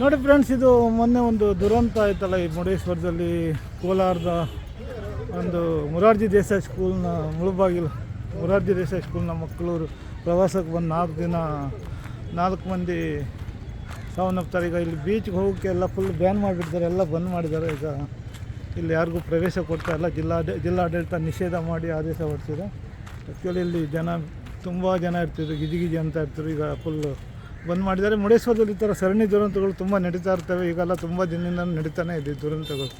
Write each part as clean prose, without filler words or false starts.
ನೋಡಿ ಫ್ರೆಂಡ್ಸ್, ಇದು ಮೊನ್ನೆ ಒಂದು ದುರಂತ ಆಯ್ತಲ್ಲ ಈ ಮುರುಡೇಶ್ವರದಲ್ಲಿ. ಕೋಲಾರದ ಒಂದು ಮೊರಾರ್ಜಿ ದೇಸಾಯಿ ಸ್ಕೂಲ್ನ ಮುಳುಬಾಗಿಲು ಮೊರಾರ್ಜಿ ದೇಸಾಯಿ ಸ್ಕೂಲ್ನ ಮಕ್ಕಳು ಪ್ರವಾಸಕ್ಕೆ ಬಂದು 4 ಮಂದಿ ಸಾವನ್ನಪ್ತಾರೆ. ಈಗ ಇಲ್ಲಿ ಬೀಚ್ಗೆ ಹೋಗೋಕ್ಕೆ ಎಲ್ಲ ಫುಲ್ ಬ್ಯಾನ್ ಮಾಡಿಬಿಡ್ತಾರೆ, ಎಲ್ಲ ಬಂದ್ ಮಾಡಿದ್ದಾರೆ. ಈಗ ಇಲ್ಲಿ ಯಾರಿಗೂ ಪ್ರವೇಶ ಕೊಡ್ತಾ ಇಲ್ಲ. ಜಿಲ್ಲಾಡಳಿತ ನಿಷೇಧ ಮಾಡಿ ಆದೇಶ ಹೊರಡಿಸಿದೆ. ಆ್ಯಕ್ಚುಲಿ ಇಲ್ಲಿ ತುಂಬ ಜನ ಇರ್ತಿದ್ರು, ಗಿಜಿ ಅಂತ ಇರ್ತಿದ್ರು. ಈಗ ಫುಲ್ ಬಂದ್ ಮಾಡಿದ್ದಾರೆ. ಮುರುಡೇಶ್ವರದಲ್ಲಿ ಈ ಥರ ಸರಣಿ ದುರಂತಗಳು ತುಂಬ ನಡೀತಾ ಇರ್ತವೆ. ಈಗೆಲ್ಲ ತುಂಬ ದಿನದಿಂದ ನಡೀತಾನೆ ಇದೆ ದುರಂತಗಳು.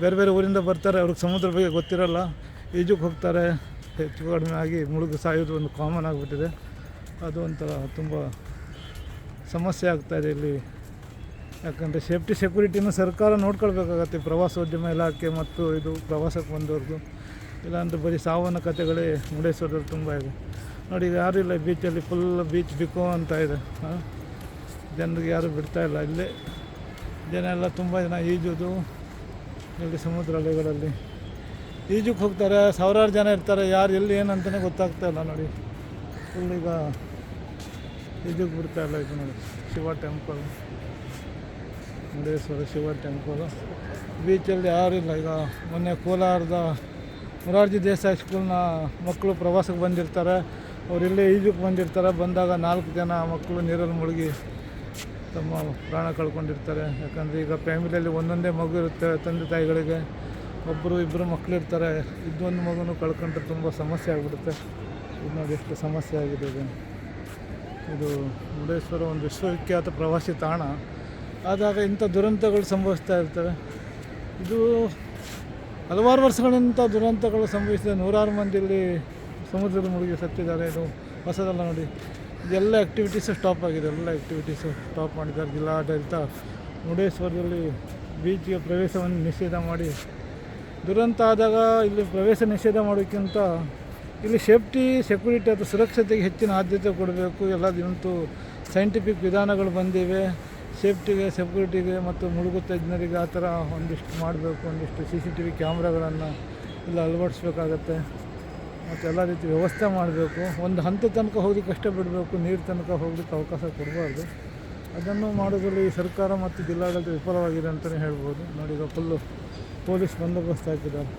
ಬೇರೆ ಬೇರೆ ಊರಿಂದ ಬರ್ತಾರೆ, ಅವ್ರಿಗೆ ಸಮುದ್ರ ಬಗ್ಗೆ ಗೊತ್ತಿರಲ್ಲ, ಈಜಕ್ಕೆ ಹೋಗ್ತಾರೆ, ಹೆಚ್ಚು ಕಡಿಮೆ ಆಗಿ ಮುಳುಗು ಸಾಯೋದು ಒಂದು ಕಾಮನ್ ಆಗಿಬಿಟ್ಟಿದೆ. ಅದು ಒಂಥರ ತುಂಬ ಸಮಸ್ಯೆ ಆಗ್ತಾಯಿದೆ ಇಲ್ಲಿ. ಯಾಕಂದರೆ ಸೇಫ್ಟಿ ಸೆಕ್ಯೂರಿಟಿನೂ ಸರ್ಕಾರ ನೋಡ್ಕೊಳ್ಬೇಕಾಗತ್ತೆ, ಪ್ರವಾಸೋದ್ಯಮ ಇಲಾಖೆ ಮತ್ತು ಇದು ಪ್ರವಾಸಕ್ಕೆ ಬಂದವ್ರದ್ದು. ಇಲ್ಲಾಂದರೆ ಬರೀ ಸಾವನ್ನ ಕಥೆಗಳೇ ಮುರುಡೇಶ್ವರದಲ್ಲಿ ತುಂಬ ಇದೆ. ನೋಡಿ, ಈಗ ಯಾರೂ ಇಲ್ಲ ಬೀಚಲ್ಲಿ, ಫುಲ್ ಬೀಚ್ ಬಿಕೋ ಅಂತ ಇದೆ. ಜನರಿಗೆ ಯಾರೂ ಬಿಡ್ತಾಯಿಲ್ಲ. ಇಲ್ಲೇ ಜನ ಎಲ್ಲ ತುಂಬ ಜನ ಈಜೋದು ಇಲ್ಲಿ ಸಮುದ್ರ ಅಲೆಗಳಲ್ಲಿ ಈಜಕ್ಕೆ ಹೋಗ್ತಾರೆ. ಸಾವಿರಾರು ಜನ ಇರ್ತಾರೆ, ಯಾರು ಎಲ್ಲಿ ಏನು ಅಂತಲೇ ಗೊತ್ತಾಗ್ತಾಯಿಲ್ಲ. ನೋಡಿ, ಫುಲ್ ಈಗ ಈಜಕ್ಕೆ ಬಿಡ್ತಾಯಿಲ್ಲ. ಇದು ನೋಡಿ, ಶಿವ ಟೆಂಪಲ್, ಮುರುಡೇಶ್ವರ ಶಿವ ಟೆಂಪಲು. ಬೀಚಲ್ಲಿ ಯಾರೂ ಇಲ್ಲ. ಈಗ ಮೊನ್ನೆ ಕೋಲಾರದ ಮೊರಾರ್ಜಿ ದೇಸಾಯಿ ಸ್ಕೂಲ್ನ ಮಕ್ಕಳು ಪ್ರವಾಸಕ್ಕೆ ಬಂದಿರ್ತಾರೆ. ಅವರಿಲ್ಲೇ ಈಜಕ್ಕೆ ಬಂದಿರ್ತಾರೆ. ಬಂದಾಗ 4 ಜನ ಮಕ್ಕಳು ನೀರಲ್ಲಿ ಮುಳುಗಿ ತಮ್ಮ ಪ್ರಾಣ ಕಳ್ಕೊಂಡಿರ್ತಾರೆ. ಯಾಕಂದರೆ ಈಗ ಫ್ಯಾಮಿಲಿಯಲ್ಲಿ ಒಂದೊಂದೇ ಮಗು ಇರುತ್ತೆ, ತಂದೆ ತಾಯಿಗಳಿಗೆ ಇಬ್ಬರು ಮಕ್ಕಳಿರ್ತಾರೆ. ಇದೊಂದು ಮಗುನೂ ಕಳ್ಕೊಂಡ್ರೆ ತುಂಬ ಸಮಸ್ಯೆ ಆಗಿಬಿಡುತ್ತೆ. ಇದು ನೋಡಿ ಎಷ್ಟು ಸಮಸ್ಯೆ ಆಗಿದೆ. ಇದು ಮುರುಡೇಶ್ವರ ಒಂದು ವಿಶ್ವವಿಖ್ಯಾತ ಪ್ರವಾಸಿ ತಾಣ ಆದಾಗ ಇಂಥ ದುರಂತಗಳು ಸಂಭವಿಸ್ತಾ ಇರ್ತವೆ. ಇದು ಹಲವಾರು ವರ್ಷಗಳಿಂದ ದುರಂತಗಳು ಸಂಭವಿಸಿದೆ. 100 ಮಂದಿ ಇಲ್ಲಿ ಸಮುದ್ರದ ಮುಳುಗಿ ಸತ್ತಿದ್ದಾರೆ. ಇದು ಹೊಸದಲ್ಲ ನೋಡಿ. ಇದೆಲ್ಲ ಆ್ಯಕ್ಟಿವಿಟೀಸು ಸ್ಟಾಪ್ ಆಗಿದೆ. ಎಲ್ಲ ಆ್ಯಕ್ಟಿವಿಟೀಸು ಸ್ಟಾಪ್ ಮಾಡಿದ್ದಾರೆ. ಜಿಲ್ಲಾಡಳಿತ ಮುರುಡೇಶ್ವರದಲ್ಲಿ ಬೀಚ್ಗೆ ಪ್ರವೇಶವನ್ನು ನಿಷೇಧ ಮಾಡಿ, ದುರಂತ ಆದಾಗ ಇಲ್ಲಿ ಪ್ರವೇಶ ನಿಷೇಧ ಮಾಡೋಕ್ಕಿಂತ ಇಲ್ಲಿ ಸೇಫ್ಟಿ ಸೆಕ್ಯೂರಿಟಿ ಅಥವಾ ಸುರಕ್ಷತೆಗೆ ಹೆಚ್ಚಿನ ಆದ್ಯತೆ ಕೊಡಬೇಕು. ಎಲ್ಲ ದಿನಂತೂ ಸೈಂಟಿಫಿಕ್ ವಿಧಾನಗಳು ಬಂದಿವೆ. ಸೇಫ್ಟಿಗೆ, ಸೆಕ್ಯೂರಿಟಿಗೆ ಮತ್ತು ಮುಳುಗು ತಜ್ಞರಿಗೆ ಆ ಥರ ಒಂದಿಷ್ಟು ಮಾಡಬೇಕು. ಒಂದಿಷ್ಟು CCTV ಕ್ಯಾಮ್ರಾಗಳನ್ನು ಇಲ್ಲ ಅಳವಡಿಸ್ಬೇಕಾಗತ್ತೆ. ಮತ್ತು ಎಲ್ಲ ರೀತಿ ವ್ಯವಸ್ಥೆ ಮಾಡಬೇಕು. ಒಂದು ಹಂತ ತನಕ ಹೋಗ್ಲಿಕ್ಕೆ ಕಷ್ಟ ಬಿಡಬೇಕು, ನೀರು ತನಕ ಹೋಗ್ಲಿಕ್ಕೆ ಅವಕಾಶ ಕೊಡಬಾರ್ದು. ಅದನ್ನು ಮಾಡೋದ್ರಲ್ಲಿ ಸರ್ಕಾರ ಮತ್ತು ಜಿಲ್ಲಾಡಳಿತ ವಿಫಲವಾಗಿದೆ ಅಂತಲೇ ಹೇಳ್ಬೋದು. ನೋಡಿ, ಈಗ ಫುಲ್ಲು ಪೊಲೀಸ್ ಬಂದೋಬಸ್ತ್ ಹಾಕಿದ್ದಾರೆ,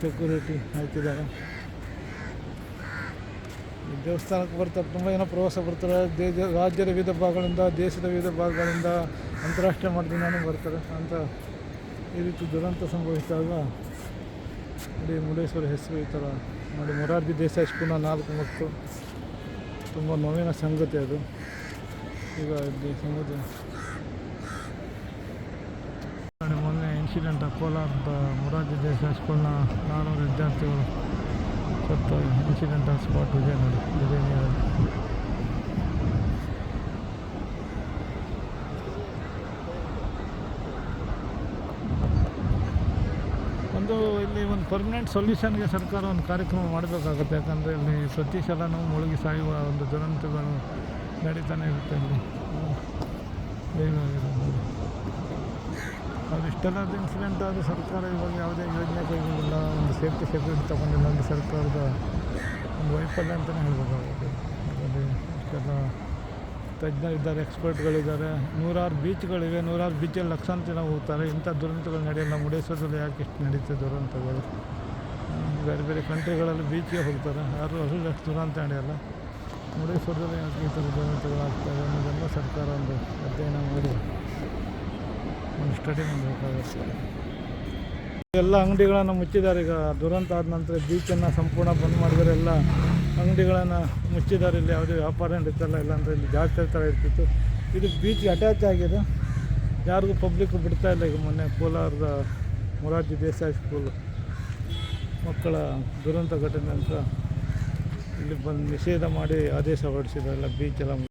ಸೆಕ್ಯೂರಿಟಿ ಹಾಕಿದ್ದಾರೆ. ದೇವಸ್ಥಾನಕ್ಕೆ ಬರ್ತಾರೆ, ತುಂಬ ಜನ ಪ್ರವಾಸ ಬರ್ತಾರೆ. ರಾಜ್ಯದ ವಿವಿಧ ಭಾಗಗಳಿಂದ, ದೇಶದ ವಿವಿಧ ಭಾಗಗಳಿಂದ, ಅಂತಾರಾಷ್ಟ್ರೀಯ ಮಟ್ಟದಿಂದಲೂ ಬರ್ತಾರೆ. ಅಂತ ಈ ರೀತಿ ದುರಂತ ಸಂಭವಿಸಿದಾಗ ನೋಡಿ, ಮುರುಡೇಶ್ವರ ಹೆಸರು ಈ ಥರ ನೋಡಿ. ಮೊರಾರ್ಜಿ ದೇಸಾಯಿ ಸ್ಕೂಲ್ನ 4 ಮಕ್ಕಳು, ತುಂಬ ನೋವಿನ ಸಂಗತಿ ಅದು. ಈಗ ಇಲ್ಲಿ ಸಮುದ್ರ ಮೊನ್ನೆ ಇನ್ಸಿಡೆಂಟ್ ಕೋಲಾರದ ಮೊರಾರ್ಜಿ ದೇಸಾಯಿ ಸ್ಕೂಲ್ನ 400 ವಿದ್ಯಾರ್ಥಿಗಳು ಸತ್ತ ಇನ್ಸಿಡೆಂಟ್ ಸ್ಪಾಟ್ ಇದೆ ನೋಡಿ. ಇದೇ ನೀರಲ್ಲಿ ಇಲ್ಲಿ ಒಂದು ಪರ್ಮನೆಂಟ್ ಸೊಲ್ಯೂಷನ್ಗೆ ಸರ್ಕಾರ ಒಂದು ಕಾರ್ಯಕ್ರಮ ಮಾಡಬೇಕಾಗುತ್ತೆ. ಯಾಕಂದರೆ ಇಲ್ಲಿ ಪ್ರತಿ ಸಲನೂ ಮುಳುಗಿ ಸಾಯುವ ಒಂದು ದುರಂತಗಳು ನಡೀತಾನೆ ಇರುತ್ತೆ. ಇಲ್ಲಿ ಏನಾಗಿರೋದು ಅದು ಇಷ್ಟೆಲ್ಲ ಇನ್ಸಿಡೆಂಟ್ ಆದರೂ ಸರ್ಕಾರ ಇವಾಗ ಯಾವುದೇ ಯೋಜನೆ ಕೈಗೊಂಡಿಲ್ಲ, ಒಂದು ಸೇಫ್ಟಿ ಸೆಕ್ಯೂರಿಟಿ ತೊಗೊಂಡಿಲ್ಲ. ಒಂದು ಸರ್ಕಾರದ ಒಂದು ವೈಫಲ್ಯ ಅಂತಲೇ ಹೇಳ್ಬೇಕಾಗುತ್ತೆ. ಅದರಲ್ಲಿ ಇಷ್ಟೆಲ್ಲ ತಜ್ಞರಿದ್ದಾರೆ, ಎಕ್ಸ್ಪರ್ಟ್ಗಳಿದ್ದಾರೆ. 100 ಬೀಚ್ಗಳಿವೆ. 100 ಬೀಚಲ್ಲಿ ಲಕ್ಷಾಂತರ ಜನ ಹೋಗ್ತಾರೆ. ಇಂಥ ದುರಂತಗಳು ನಡೆಯಲ್ಲ. ಮುರುಡೇಶ್ವರದಲ್ಲಿ ಯಾಕೆ ಇಷ್ಟು ನಡೀತದೆ ದುರಂತಗಳು? ಬೇರೆ ಬೇರೆ ಕಂಟ್ರಿಗಳಲ್ಲಿ ಬೀಚ್ಗೆ ಹೋಗ್ತಾರೆ, ಯಾರು ಅಲ್ಲಿ ಅಷ್ಟು ದುರಂತ ನಡೆಯಲ್ಲ. ಮುರುಡೇಶ್ವರದಲ್ಲಿ ಯಾಕೆ ಈ ಥರ ದುರಂತಗಳು ಆಗ್ತವೆ ಅನ್ನೋದನ್ನು ಸರ್ಕಾರ ಒಂದು ಅಧ್ಯಯನ ಮಾಡಿ ಒಂದು ಸ್ಟಡಿ ಮಾಡಬೇಕಾಗುತ್ತೆ. ಎಲ್ಲ ಅಂಗಡಿಗಳನ್ನು ಮುಚ್ಚಿದ್ದಾರೆ. ಈಗ ದುರಂತ ಆದ ನಂತರ ಬೀಚನ್ನು ಸಂಪೂರ್ಣ ಬಂದ್ ಮಾಡಿದರೆ ಎಲ್ಲ ಅಂಗಡಿಗಳನ್ನು ಮುಚ್ಚಿದ್ದಾರೆ. ಇಲ್ಲಿ ಯಾವುದೇ ವ್ಯಾಪಾರ ನಡೀತಲ್ಲ. ಇಲ್ಲಾಂದರೆ ಇಲ್ಲಿ ಜಾತ್ರೆ ಥರ ಇರ್ತಿತ್ತು. ಇದು ಬೀಚ್ಗೆ ಅಟ್ಯಾಚ್ ಆಗಿದೆ, ಯಾರಿಗೂ ಪಬ್ಲಿಕ್ ಬಿಡ್ತಾಯಿಲ್ಲ. ಈಗ ಮೊನ್ನೆ ಕೋಲಾರದ ಮೊರಾರ್ಜಿ ದೇಸಾಯಿ ಸ್ಕೂಲು ಮಕ್ಕಳ ದುರಂತ ಘಟನೆ ಅಂತ ಇಲ್ಲಿ ಬಂದು ನಿಷೇಧ ಮಾಡಿ ಆದೇಶ ಹೊರಡಿಸಿದಾರೆಲ್ಲ ಬೀಚೆಲ್ಲ.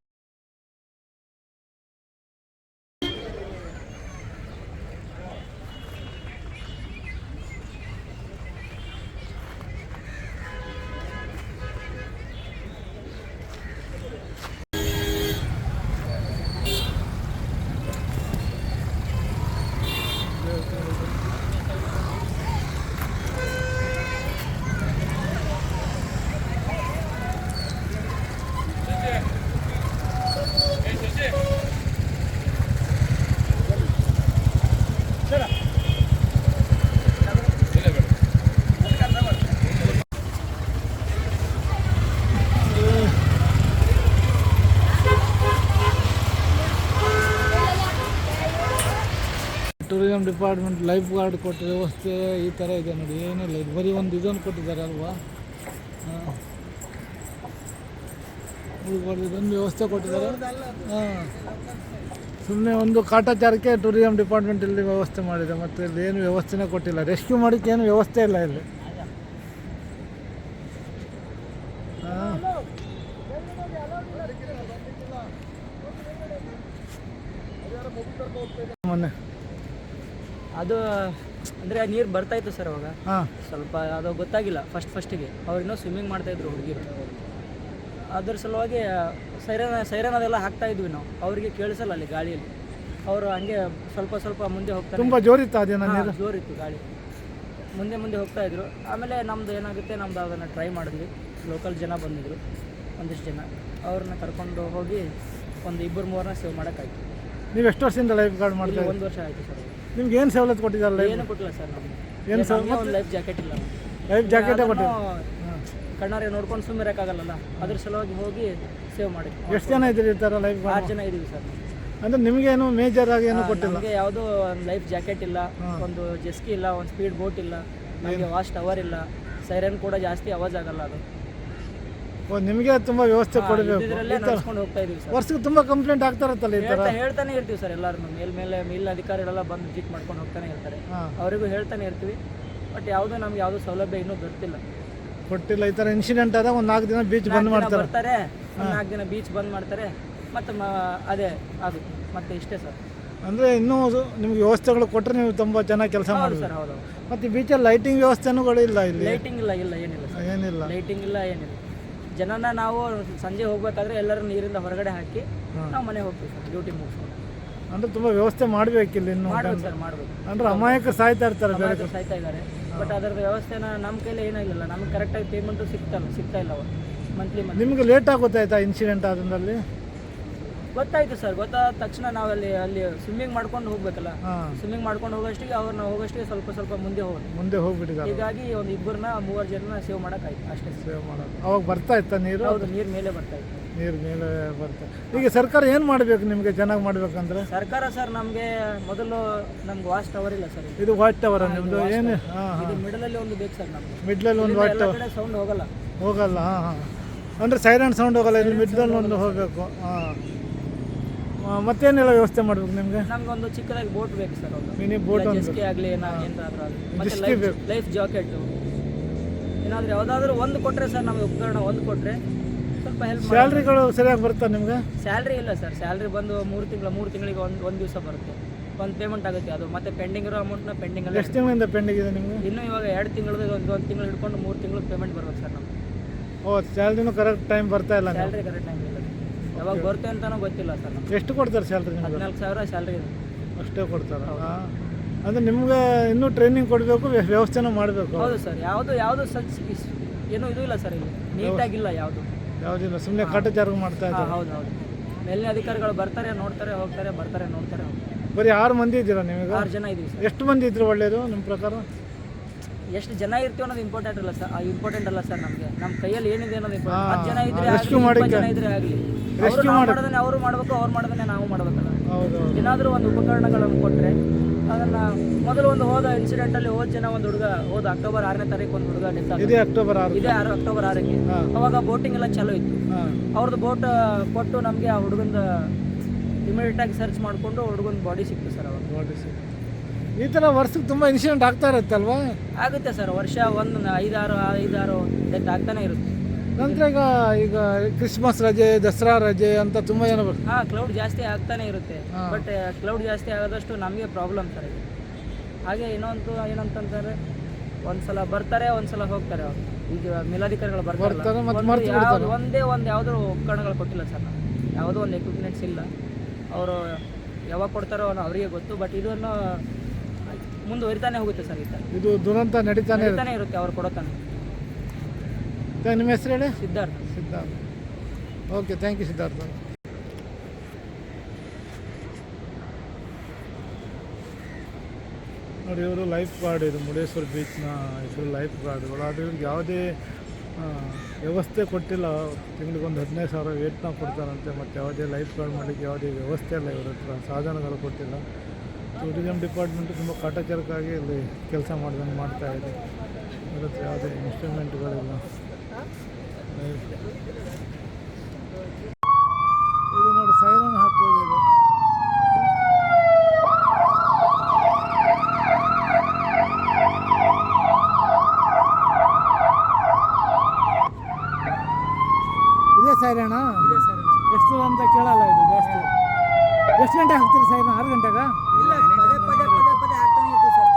ಟೂರಿಸಂ ಡಿಪಾರ್ಟ್ಮೆಂಟ್ ಲೈಫ್ ಗಾರ್ಡ್ ಕೊಟ್ಟ ವ್ಯವಸ್ಥೆ ಈ ಥರ ಇದೆ ನೋಡಿ, ಏನಿಲ್ಲ, ಇದು ಬರೀ ಒಂದು ಇದನ್ನು ಕೊಟ್ಟಿದ್ದಾರೆ ಅಲ್ವಾ. ಇದೊಂದು ವ್ಯವಸ್ಥೆ ಕೊಟ್ಟಿದ್ದಾರೆ. ಸುಮ್ಮನೆ ಒಂದು ಕಾಟಾಚಾರಕ್ಕೆ ಟೂರಿಸಂ ಡಿಪಾರ್ಟ್ಮೆಂಟ್ ಇಲ್ಲಿ ವ್ಯವಸ್ಥೆ ಮಾಡಿದೆ, ಮತ್ತು ಇಲ್ಲಿ ಏನು ವ್ಯವಸ್ಥೆನೇ ಕೊಟ್ಟಿಲ್ಲ. ರೆಸ್ಕ್ಯೂ ಮಾಡೋಕ್ಕೆ ಏನು ವ್ಯವಸ್ಥೆ ಇಲ್ಲ ಇಲ್ಲಿ. ಮೊನ್ನೆ ಅದು ಅಂದರೆ ನೀರು ಬರ್ತಾಯಿತ್ತು ಸರ್ ಅವಾಗ. ಸ್ವಲ್ಪ ಅದು ಗೊತ್ತಾಗಿಲ್ಲ ಫಸ್ಟಿಗೆ. ಅವ್ರಿನ್ನೂ ಸ್ವಿಮ್ಮಿಂಗ್ ಮಾಡ್ತಾಯಿದ್ರು ಹುಡುಗಿರು. ಅದ್ರ ಸಲುವಾಗಿ ಸೈರನ್ ಅದೆಲ್ಲ ಹಾಕ್ತಾಯಿದ್ವಿ ನಾವು. ಅವರಿಗೆ ಕೇಳಿಸಲ್ಲ ಅಲ್ಲಿ ಗಾಳಿಯಲ್ಲಿ. ಅವರು ಹಂಗೆ ಸ್ವಲ್ಪ ಮುಂದೆ ಹೋಗ್ತಾರೆ. ತುಂಬ ಜೋರಿತ್ತು ಅದೇನೋ ನೀರು? ಜೋರಿತ್ತು ಗಾಳಿ. ಮುಂದೆ ಹೋಗ್ತಾಯಿದ್ರು. ಆಮೇಲೆ ನಮ್ಮದು ಏನಾಗುತ್ತೆ, ನಮ್ಮದು ಅದನ್ನು ಟ್ರೈ ಮಾಡಿದ್ವಿ. ಲೋಕಲ್ ಜನ ಬಂದಿದ್ದರು, ಒಂದಿಷ್ಟು ಜನ. ಅವ್ರನ್ನ ಕರ್ಕೊಂಡು ಹೋಗಿ ಒಂದು 2-3 ಸೇವ್ ಮಾಡೋಕ್ಕಾಯ್ತು. ನೀವು ಎಷ್ಟು ವರ್ಷದಿಂದ ಲೈಫ್ ಗಾರ್ಡ್ ಮಾಡ್ತೀವಿ? 1 ವರ್ಷ ಆಯಿತು ಸರ್. ನಿಮ್ಗೆ ಏನು ಸವಲತ್ತು ಕೊಟ್ಟಿದ್ದಾರಲ್ಲ? ಏನು ಕೊಟ್ಟಿಲ್ಲ ಸರ್ ನಮಗೆ. ಏನು ಒಂದು ಲೈಫ್ ಜಾಕೆಟ್ ಇಲ್ಲ. ಲೈಫ್ ಜಾಕೆಟೇ ಕೊಟ್ಟಿಲ್ಲ. ಕಣ್ಣಾರೆ ನೋಡ್ಕೊಂಡು ಸುಮ್ಮನೆ ಇರೋಕ್ಕಾಗಲ್ಲ, ಅದ್ರ ಸಲುವಾಗಿ ಹೋಗಿ ಸೇವ್ ಮಾಡಿ. ಎಷ್ಟು ಜನ ಇದ್ದೀರಿ ಈ ಥರ ಲೈಫ್ ಗಾರ್ಡ್? 6 ಜನ ಇದ್ದೀವಿ ಸರ್. ಅಂದರೆ ನಿಮಗೇನು ಮೇಜರ್ ಆಗಿ ಏನು ಕೊಟ್ಟಿಲ್ಲ? ನಮಗೆ ಯಾವುದೋ ಒಂದು ಲೈಫ್ ಜಾಕೆಟ್ ಇಲ್ಲ, ಒಂದು ಜೆಸ್ಕಿ ಇಲ್ಲ, ಒಂದು ಸ್ಪೀಡ್ ಬೋಟ್ ಇಲ್ಲ, ನಮಗೆ ವಾಚ್ ಟವರ್ ಇಲ್ಲ, ಸೈರನ್ ಕೂಡ ಜಾಸ್ತಿ ಆವಾಜ್ ಆಗಲ್ಲ ಅದು. ನಿಮಗೆ ತುಂಬ ವ್ಯವಸ್ಥೆ ಕೊಡಬೇಕು. ನಡ್ಸ್ಕೊಂಡು ಹೋಗ್ತಾ ಇದೀವಿ ಸರ್. ವರ್ಷಕ್ಕೆ ತುಂಬ ಕಂಪ್ಲೇಂಟ್ ಆಗ್ತಾರತ್ತಲ್ಲ ಈ ಥರ? ಹೇಳ್ತಾನೆ ಇರ್ತೀವಿ ಸರ್. ಎಲ್ಲರೂ ಮೇಲ್ ಅಧಿಕಾರಿಗಳೆಲ್ಲ ಬಂದು ವಿಸಿಟ್ ಮಾಡ್ಕೊಂಡು ಹೋಗ್ತಾನೆ ಇರ್ತಾರೆ. ಅವರಿಗೂ ಹೇಳ್ತಾನೆ ಇರ್ತೀವಿ. ಬಟ್ ನಮ್ಗೆ ಯಾವುದೋ ಸೌಲಭ್ಯ ಇನ್ನೂ ಬರ್ತಿಲ್ಲ, ಕೊಟ್ಟಿಲ್ಲ. ಈ ಥರ ಇನ್ಸಿಡೆಂಟ್ ಆದಾಗ ಒಂದು 4 ದಿನ ಬೀಚ್ ಬಂದ್ ಮಾಡ್ತಾರೆ. 4 ದಿನ ಬೀಚ್ ಬಂದ್ ಮಾಡ್ತಾರೆ. ಮತ್ತು ಅದೇ ಆಗುತ್ತೆ ಮತ್ತೆ ಇಷ್ಟೇ ಸರ್. ಅಂದರೆ ಇನ್ನೂ ನಿಮ್ಗೆ ವ್ಯವಸ್ಥೆಗಳು ಕೊಟ್ಟರೆ ನೀವು ತುಂಬ ಚೆನ್ನಾಗಿ ಕೆಲಸ ಮಾಡಿ ಸರ್. ಹೌದು. ಮತ್ತು ಈ ಬೀಚಲ್ಲಿ ಲೈಟಿಂಗ್ ವ್ಯವಸ್ಥೆನೂ ಇಲ್ಲ ಇಲ್ಲಿ? ಲೈಟಿಂಗ್ ಇಲ್ಲ, ಏನಿಲ್ಲ, ಲೈಟಿಂಗ್ ಇಲ್ಲ, ಏನಿಲ್ಲ. ಜನನ ನಾವು ಸಂಜೆ ಹೋಗ್ಬೇಕಾದ್ರೆ ಎಲ್ಲರೂ ನೀರಿಂದ ಹೊರಗಡೆ ಹಾಕಿ ನಾವು ಮನೆ ಹೋಗ್ತೀವಿ ಸರ್, ಡ್ಯೂಟಿ ಮುಗಿಸ್ಕೊಂಡು. ಅಂದರೆ ತುಂಬ ವ್ಯವಸ್ಥೆ ಮಾಡಬೇಕಿಲ್ಲ ಇನ್ನು? ಮಾಡ್ಬೇಕು ಸರ್, ಮಾಡ್ಬೇಕು. ಅಂದರೆ ಅಮಾಯಕ ಸಾಯ್ತಾ ಇರ್ತಾರೆ, ಸಾಯ್ತಾ ಇದ್ದಾರೆ. ಬಟ್ ಅದರ ವ್ಯವಸ್ಥೆನ ನಮ್ಮ ಕೈಲಿ ಏನಾಗಿಲ್ಲ. ನಮ್ಗೆ ಕರೆಕ್ಟಾಗಿ ಪೇಮೆಂಟು ಸಿಗ್ತಾ ಇಲ್ಲ ಅವರು ಮಂತ್ಲಿ. ನಿಮಗೆ ಲೇಟ್ ಆಗುತ್ತಾಯ್ತಾ ಇನ್ಸಿಡೆಂಟ್ ಆದ್ರಲ್ಲಿ? ಗೊತ್ತಾಯ್ತು ಸರ್. ಗೊತ್ತಾದ ತಕ್ಷಣ ನಾವು ಅಲ್ಲಿ ಸ್ವಿಮ್ಮಿಂಗ್ ಮಾಡ್ಕೊಂಡು ಹೋಗ್ಬೇಕಲ್ಲ. ಸ್ವಿಮ್ಮಿಂಗ್ ಮಾಡ್ಕೊಂಡು ಹೋಗೋಷ್ಟಿಗೆ ಸ್ವಲ್ಪ ಮುಂದೆ ಹೋಗ್ಬಿಟ್ಟಿದ್ದಾರೆ. ಹೀಗಾಗಿ ಒಂದು 2-3 ಜನ ಸೇವ್ ಮಾಡೋಕ್ಕಾಯ್ತು ಅಷ್ಟೇ. ಸೇವ್ ಮಾಡೋದು ಅವಾಗ ಬರ್ತಾ ಇತ್ತ ನೀರು? ಹೌದು, ನೀರು ಮೇಲೆ ಬರ್ತಾ ಇತ್ತು. ನೀರು ಮೇಲೆ ಬರ್ತಾ. ಈಗ ಸರ್ಕಾರ ಏನು ಮಾಡಬೇಕು ನಿಮಗೆ ಚೆನ್ನಾಗಿ ಮಾಡ್ಬೇಕಂದ್ರೆ? ಸರ್ಕಾರ ಸರ್ ನಮಗೆ ಮೊದಲು ನಮ್ಗೆ ವಾಚ್ ಟವರ್ ಇಲ್ಲ ಸರ್. ಇದು ವಾಚ್ ಟವರ್ ನಿಮ್ಮದು? ಏನು ಇದು ಮಿಡಲಲ್ಲಿ ಒಂದು ಬೇಕು ಸರ್ ನಮ್ಗೆ. ಮಿಡ್ಲಲ್ಲಿ ಒಂದು ವಾಚ್ ಟವರ್? ಸೌಂಡ್ ಹೋಗಲ್ಲ. ಅಂದರೆ ಸೈರನ್ ಸೌಂಡ್ ಹೋಗಲ್ಲ. ಇಲ್ಲಿ ಮಿಡ್ಲಲ್ಲಿ ಒಂದು ಹೋಗಬೇಕು. ಮತ್ತೇನೆಲ್ಲ ವ್ಯವಸ್ಥೆ ಮಾಡ್ಬೇಕು ನಿಮಗೆ? ನಮ್ಗೆ ಒಂದು ಚಿಕ್ಕದಾಗಿ ಬೋಟ್ ಬೇಕು ಸರ್. ಒಂದು ಮಿನಿ ಬೋಟ್ ಜೆಸ್ಕಿ ಆಗಲಿ ಏನಾದರೂ ಆಗಲಿ. ಮತ್ತು ಲೈಫ್ ಜಾಕೆಟು ಏನಾದರೂ ಯಾವುದಾದ್ರೂ ಒಂದು ಕೊಟ್ಟರೆ ಸರ್, ನಮಗೆ ಉಪಕರಣ ಒಂದು ಕೊಟ್ಟರೆ ಸ್ವಲ್ಪ ಹೆಲ್ಪ್. ಸ್ಯಾಲ್ರಿಗಳು ಸರಿಯಾಗಿ ಬರ್ತದೆ ನಿಮಗೆ? ಸ್ಯಾಲ್ರಿ ಇಲ್ಲ ಸರ್. ಸ್ಯಾಲ್ರಿ ಬಂದು 3 ತಿಂಗಳಿಗೆ ಒಂದು ದಿವಸ ಬರುತ್ತೆ. ಒಂದು ಪೇಮೆಂಟ್ ಆಗುತ್ತೆ. ಅದು ಮತ್ತೆ ಪೆಂಡಿಂಗ್ ಇರೋ ಅಮೌಂಟ್ನ ಪೆಂಡಿಂಗ್ ಅಲ್ಲಿ. ಎಷ್ಟು ತಿಂಗಳಿಂದ ಪೆಂಡಿಂಗ್ ಇದೆ ನಿಮಗೆ? ಇನ್ನೂ ಇವಾಗ 2 ತಿಂಗಳದ್ದು ಒಂದು ತಿಂಗಳು ಹಿಡ್ಕೊಂಡು 3 ತಿಂಗಳು ಪೇಮೆಂಟ್ ಬರ್ಬೇಕು ಸರ್ ನಮ್ಗೆ. ಸ್ಯಾಲ್ರಿನೂ ಕರೆಕ್ಟ್ ಟೈಮ್ ಬರ್ತಾ ಇಲ್ಲ? ಸ್ಯಾಲ್ರಿ ಕರೆಕ್ಟ್ ಟೈಮ್ ಇಲ್ಲ. ಯಾವಾಗ ಬರುತ್ತೆ ಅಂತಲೂ ಗೊತ್ತಿಲ್ಲ ಸರ್ ನಮ್ಗೆ. ಎಷ್ಟು ಕೊಡ್ತಾರೆ ಸ್ಯಾಲ್ರಿ? 14,000 ಸ್ಯಾಲ್ರಿ ಇದೆ ಅಷ್ಟೇ ಕೊಡ್ತಾರೆ. ಅಂದರೆ ನಿಮ್ಗೆ ಇನ್ನೂ ಟ್ರೈನಿಂಗ್ ಕೊಡಬೇಕು, ವ್ಯವಸ್ಥೆನೂ ಮಾಡಬೇಕು. ಹೌದು ಸರ್. ಯಾವುದು ಸಚ್ ಏನೂ ಇದು ಇಲ್ಲ ಸರ್. ಇಲ್ಲಿ ನೀಟಾಗಿಲ್ಲ ಯಾವುದಿಲ್ಲ. ಸುಮ್ಮನೆ ಕಾಟಾಚಾರ ಮಾಡ್ತಾ ಇದ್ದಾರೆ. ಹೌದು. ಮೇಲಿನ ಅಧಿಕಾರಿಗಳು ಬರ್ತಾರೆ, ನೋಡ್ತಾರೆ, ಹೋಗ್ತಾರೆ, ಬರ್ತಾರೆ, ನೋಡ್ತಾರೆ, ಹೋಗ್ತಾರೆ. ಬರೀ 6 ಮಂದಿ ಇದ್ದೀರಾ ನೀವೀಗ? 6 ಜನ ಇದ್ದೀವಿ ಸರ್. ಎಷ್ಟು ಮಂದಿ ಇದ್ರೆ ಒಳ್ಳೇದು ನಿಮ್ಮ ಪ್ರಕಾರ? ಎಷ್ಟು ಜನ ಇರ್ತೀವಿ ಅನ್ನೋದು ಇಂಪಾರ್ಟೆಂಟ್ ಅಲ್ಲ ಸರ್. ನಮಗೆ ನಮ್ಮ ಕೈಯಲ್ಲಿ ಏನಿದೆ ಅನ್ನೋದು ಇಂಪಾರ್ಟೆಂಟ್. 10 ಜನ ಇದ್ರೆ ಆಗಲಿ, ಅವರು ಮಾಡಬೇಕು, ಅವ್ರು ಮಾಡೋದನ್ನೇ ನಾವು ಮಾಡಬೇಕಲ್ಲ. ಏನಾದರೂ ಒಂದು ಉಪಕರಣಗಳನ್ನು ಕೊಟ್ಟರೆ ಅದನ್ನು ಮೊದಲು ಹೋದ ಇನ್ಸಿಡೆಂಟಲ್ಲಿ ಒಂದು ಹುಡುಗ ಅಕ್ಟೋಬರ್ 6ನೇ ತಾರೀಕು ಒಂದು ಹುಡುಗ ಡೆತ್ ಆಗಿದೆ. ಅಕ್ಟೋಬರ್ 6ಕ್ಕೆ. ಅವಾಗ ಬೋಟಿಂಗ್ ಎಲ್ಲ ಚಾಲೂ ಇತ್ತು. ಅವ್ರದ್ದು ಬೋಟ್ ಕೊಟ್ಟು ನಮಗೆ ಆ ಹುಡುಗಂದು ಇಮಿಡಿಯೇಟಾಗಿ ಸರ್ಚ್ ಮಾಡಿಕೊಂಡು ಹುಡುಗನ ಬಾಡಿ ಸಿಕ್ತು ಸರ್. ಅವಾಗ ಈ ಥರ ವರ್ಷಕ್ಕೆ ತುಂಬ ಇನ್ಸಿಡೆಂಟ್ ಆಗ್ತಾ ಇರುತ್ತಲ್ವಾ? ಆಗುತ್ತೆ ಸರ್. ವರ್ಷ ಒಂದು 5-6 ಡೆತ್ ಆಗ್ತಾನೆ ಇರುತ್ತೆ. ನಂತರ ಈಗ ಕ್ರಿಸ್ಮಸ್ ರಜೆ, ದಸರಾ ರಜೆ ಅಂತ ತುಂಬ ಜನ ಬರ್ತಾರೆ. ಕ್ಲೌಡ್ ಜಾಸ್ತಿ ಆಗ್ತಾನೆ ಇರುತ್ತೆ. ಬಟ್ ಕ್ಲೌಡ್ ಜಾಸ್ತಿ ಆಗೋದಷ್ಟು ನಮಗೆ ಪ್ರಾಬ್ಲಮ್ ಸರ್ ಇದು. ಹಾಗೆ ಏನಂತಂದರೆ ಒಂದ್ಸಲ ಬರ್ತಾರೆ, ಒಂದ್ಸಲ ಹೋಗ್ತಾರೆ. ಅವರು ಈಗ ಮೇಲಾಧಿಕಾರಿಗಳು ಬರ್ತಾರೆ, ಒಂದೇ ಯಾವುದೋ ಉಪಕರಣಗಳು ಕೊಟ್ಟಿಲ್ಲ ಸರ್. ಯಾವುದೋ ಒಂದು ಎಕ್ವಿಪ್ಮೆಂಟ್ಸ್ ಇಲ್ಲ. ಅವರು ಯಾವಾಗ ಕೊಡ್ತಾರೋ ಅವರಿಗೆ ಗೊತ್ತು. ಬಟ್ ಇದನ್ನು ಮುಂದುವರಿತಾನೆ ಹೋಗುತ್ತೆ ಸರ್. ಇದು ದುರಂತ ನಡೀತಾನೆ ಇರುತ್ತೆ ಅವ್ರು ಕೊಡೋತಾನೆ. ನಿಮ್ಮ ಹೆಸರು ಹೇಳಿ? Siddharth. Okay, thank you Siddharth. ನೋಡಿ, ಇವರು ಲೈಫ್ ಗಾರ್ಡ್. ಇದು ಮುರುಡೇಶ್ವರ ಬೀಚ್ನ ಇವರು ಲೈಫ್ ಗಾರ್ಡ್ಗಳು. ಆದರೆ ಇವ್ರಿಗೆ ಯಾವುದೇ ವ್ಯವಸ್ಥೆ ಕೊಟ್ಟಿಲ್ಲ. ತಿಂಗಳಿಗೊಂದು 15,000 ವೇತನ ಕೊಡ್ತಾರಂತೆ. ಮತ್ತು ಯಾವುದೇ ಲೈಫ್ ಗಾರ್ಡ್ ಮಾಡಲಿಕ್ಕೆ ಯಾವುದೇ ವ್ಯವಸ್ಥೆ ಇಲ್ಲ ಇವ್ರ ಹತ್ರ. ಸಾಧನಗಳು ಕೊಟ್ಟಿಲ್ಲ. ಟೂರಿಸಮ್ ಡಿಪಾರ್ಟ್ಮೆಂಟು ತುಂಬ ಕಾಟಾಚಾರಕ್ಕಾಗಿ ಇಲ್ಲಿ ಕೆಲಸ ಮಾಡ್ದಂಗೆ ಮಾಡ್ತಾಯಿದೆ. ಅದಕ್ಕೆ ಯಾವುದೇ ಇನ್ಸ್ಟ್ರೂಮೆಂಟ್ಗಳಿಲ್ಲ. ಇದು ನೋಡಿ ಸೈರನ್ ಹಾಕ್ಬೋದು. ಇದೇ ಸೈರಣ ಎಷ್ಟು ಅಂತ ಕೇಳಲ್ಲ ಇದು ಜಾಸ್ತಿ. ಎಷ್ಟು ಗಂಟೆ ಹಾಕ್ತೀರಿ ಸೈರನ್? 6 ಗಂಟೆಗ? ಇಲ್ಲ, ಪದೇ ಪದೇ ಹಾಕ್ತಾನೆ ಇರ್ತೀವಿ ಸರ್.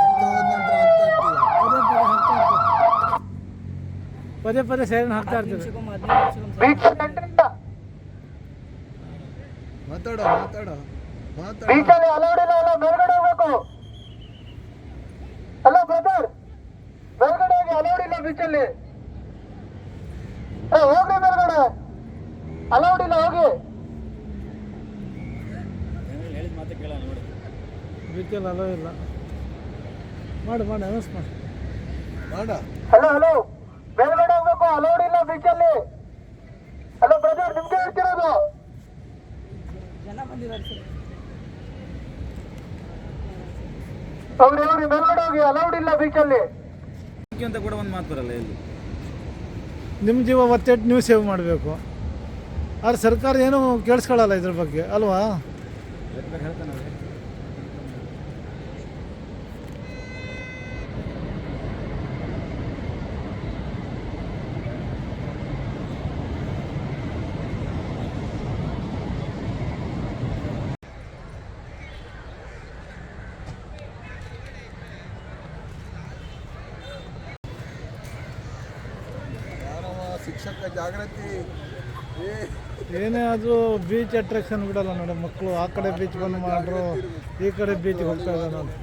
ಪದೇ ಪದೇ ಸೈರನ್ ಹಾಕ್ತಾ ಇರ್ತೀರಿ. ಮಾತಾಡೋ ಬೀಚಲ್ಲಿ ಅಲೌಡಿಲ್ಲ, ಎಲ್ಲ ಮೇಲ್ಗಡೆ ಹೋಗ್ಬೇಕು. ಹಲೋ ಬ್ರದರ್, ಮೇಲ್ಗಡೆ ಹೋಗಿ, ಅಲೌಡಿಲ್ಲ ಬೀಚಲ್ಲಿ. ಹೋಗ್ರಿ ಮೇಲ್ಗಡೆ, ಅಲೌಡಿಲ್ಲ, ಹೋಗಿ. ಬೀಚಲ್ಲಿ ಅಲೋ ಇಲ್ಲ. ಮಾಡಿ ಅನೌನ್ಸ್ ಮಾಡಿ. ಹಲೋ ಮೇಲ್ಗಡೆ ಹೋಗ್ಬೇಕು, ಅಲೌಡಿಲ್ಲ ಬೀಚಲ್ಲಿ. ಹಲೋ ಬ್ರದರ್, ನಿಮ್ಗೆ ಹೇಳ್ತಿರೋದು. ಜನ ಬಂದಿದ್ದಾರೆ ಸರ್. ಹೋಗ್ರಿ ಮೇಲ್ಗಡೆ ಹೋಗಿ, ಅಲೌಡಿಲ್ಲ ಬೀಚಲ್ಲಿ ಅಂತ ಕೂಡ ಒಂದು ಮಾತು ಬರಲ್ಲ ಇಲ್ಲಿ. ನಿಮ್ಮ ಜೀವ ಒತ್ತಿಟ್ಟು ನೀವು ಸೇವ್ ಮಾಡಬೇಕು. ಆದ್ರೆ ಸರ್ಕಾರ ಏನೂ ಕೇಳಿಸ್ಕೊಳ್ಳಲ್ಲ ಇದ್ರ ಬಗ್ಗೆ ಅಲ್ವಾ? ಹೇಳ್ತಾನೆ ಶಿಕ್ಷಕ ಜಾಗೃತಿ. ಏನೇ ಆದರೂ ಬೀಚ್ ಅಟ್ರಾಕ್ಷನ್ ಬಿಡಲ್ಲ ನೋಡಿ. ಮಕ್ಕಳು ಆ ಕಡೆ ಬೀಚ್ ಬಂದು ಮಾಡ್ರು, ಈ ಕಡೆ ಬೀಚ್ಗೆ ಹೋಗ್ತಾ ಇದ್ದಾರೆ ನೋಡಿ.